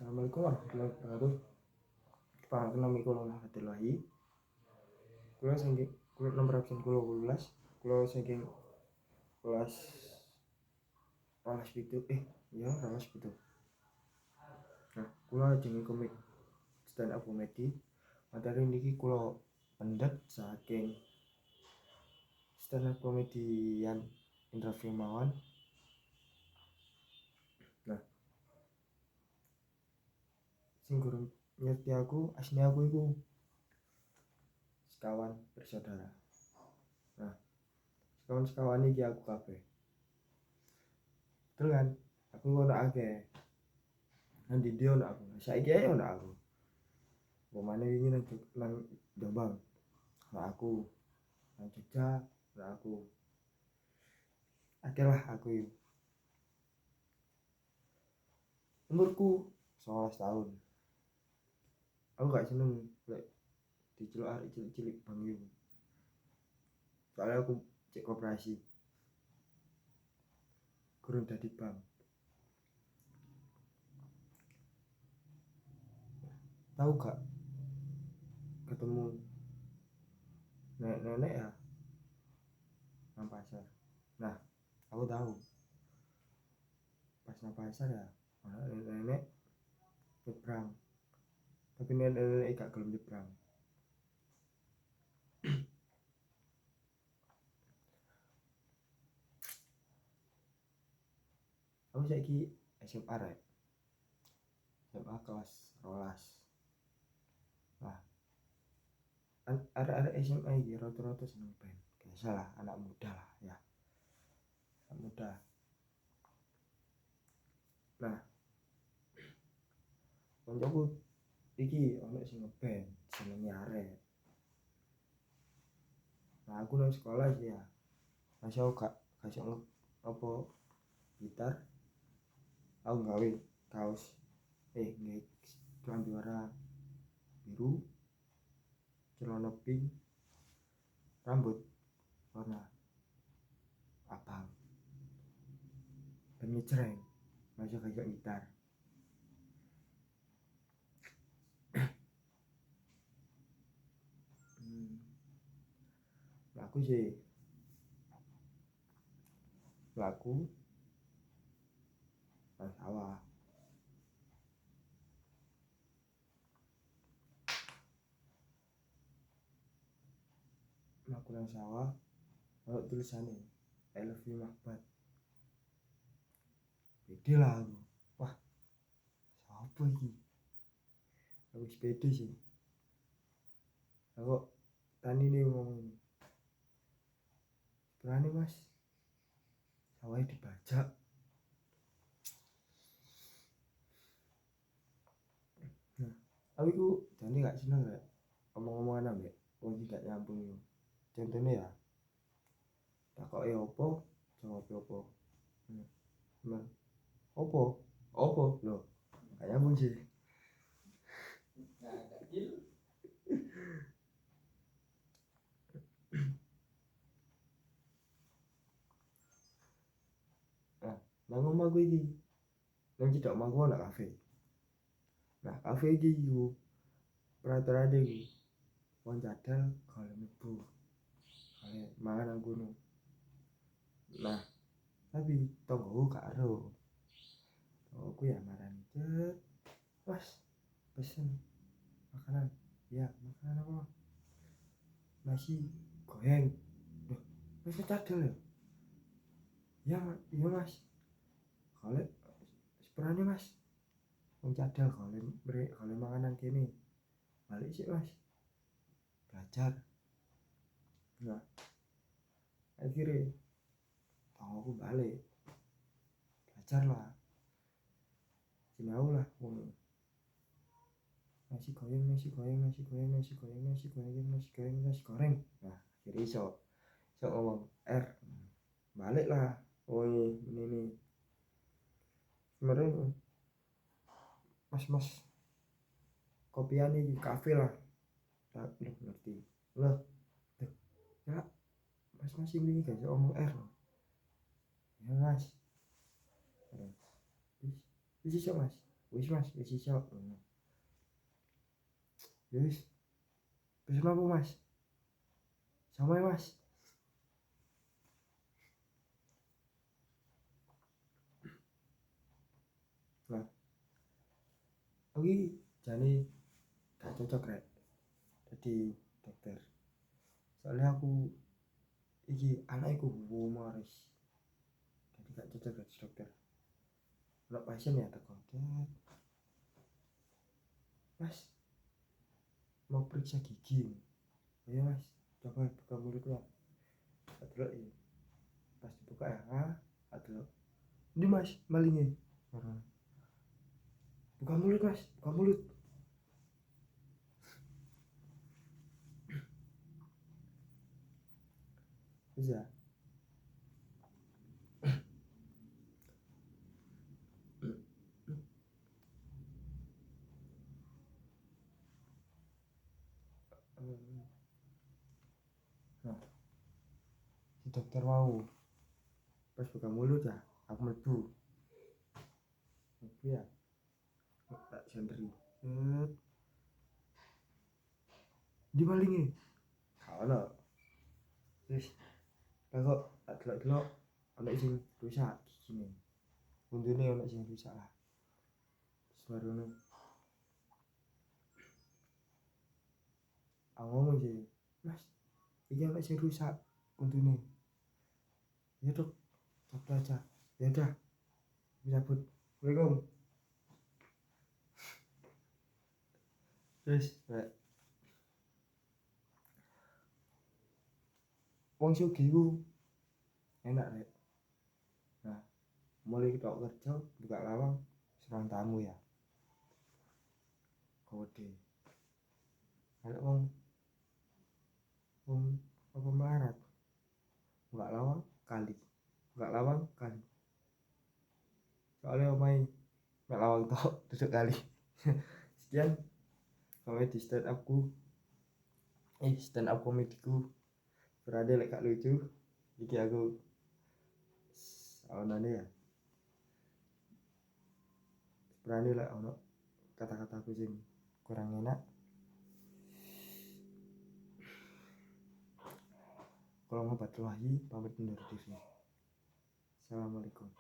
Assalamualaikum warahmatullahi wabarakatuh. Pangapunten kula warahmatullahi. Kula saking kula nomor absen kula 12. Kula saking kelas 12 Nah, kula jenenge komik stand up comedy. Materi niki kula pendet saking stand up komedian Indra Firmawan. Nah, sing gurung ngerti aku, asli aku iku sekawan bersaudara. Nah, sekawan-sekawan iki aku kabeh. Betul kan? Aku ono akeh. Nanti dia ono aku. Saiki ae ono aku. Pemane wingi nang Jombang. Nah aku. Nang Jogja, nah aku. Akeh lah aku iki. Umurku 11 tahun. Aku gak seneng lek diceluk arek cilik-cilik bang iki. Soalnya aku cek koperasi. Kurang dadi bang. Tahu gak ketemu nenek-nenek ya nang pasar. Nah, aku tahu pas nang pasar ya ana nenek-nenek nyebrang. Tapi nenek-nenek gak gelem nyebrang. Aku saiki SMA rek. SMA kelas 12. Nah, arek-arek SMA iki rata-rata seneng band. Biasalah anak muda lah ya. Anak muda. Nah, koncoku iki ono sing ngeband senenge arek. Nah, aku nang sekolah sih ya. Masih aku gak iso apa gitar. Aku gawe kaos gawe klambi warna biru, celana pink, rambut warna abang. Dan ngejreng. Masih kayak gitar. Laku nang sawah. Laku nang sawah ono tulisane I love you Mahbat. Pede lah aku. Wah, siapa iki? Aku sepede sih. Aku tani nih ngomong ini. Berani mas, sawahnya dibajak. Nah, aku itu jadi gak seneng ya omong-omongan ambek wong gak nyambung yo. Contohnya ya, takoke opo, jawab opo. Nah, opo lho, gak nyambung sih. Nah, nang omahku iki, nang cedhak omahku ana kafe. Nah, kafe iki yo peraturan iki wong cadel kalau mlebu. Kale mangan nang kono. Nah, tapi tonggoku gak ero. Aku ya marani cet. Mas, pesen makanan. Ya, makanan apa? Nasi goreng. Loh, wis cadel ya? Ya, iya mas. Kale seperane mas. Wong cadel kale makanan kene. Balik sih mas. Belajar. Nah, akhirnya aku balik. Belajar lah. Sinau lah. Nasi goreng. Nah, akhirnya iso ngomong R. Balik lah. Oh ini. Sebenarnya mas kopian di kafe lah. Tak ngerti. Loh. Ya, mas ini gak bisa ngomong R. Ya mas. Bisa mas. Wis mas, wis iso. Wis, pesen apa mas? Sama ya mas. Nah, oke, jadi gak cocok rek. Jadi dokter. Soalnya aku iki anakku humoris. Jadi gak cocok jadi dokter. Kalau pasien ya teko, mas mau periksa gigi. Ayo mas, coba buka mulutnya. Aduh ya, pas dibuka ya, aduh. Ini mas, malingnya. Buka mulut mas, buka mulut. Bisa. Nah, si dokter mau pas buka mulut ya, aku melebu. Melebu ya, tak sentri. Di malingnya. Kalau terus kok tak delok-delok ana sing rusak gigine. Untune ana sing rusak lah. Terus baru aku ngomong sih, mas iki ana sing rusak untune. Ya dok, cabut aja. Ya udah, cabut. Assalamualaikum. Terus wong sugih ku enak rek. Nah, mulai kita kerja buka lawang serang tamu ya. Kode. Kalau wong apa melarat buka lawang kali. Buka lawang kali. Soalnya omai mek lawang tok duduk kali. Sekian komedi stand up komediku. Berada lek gak lucu. Iki aku saonane ya. Berani lah ono kata-kataku sing kurang enak. Kalau mau pamit undur diri. Assalamualaikum.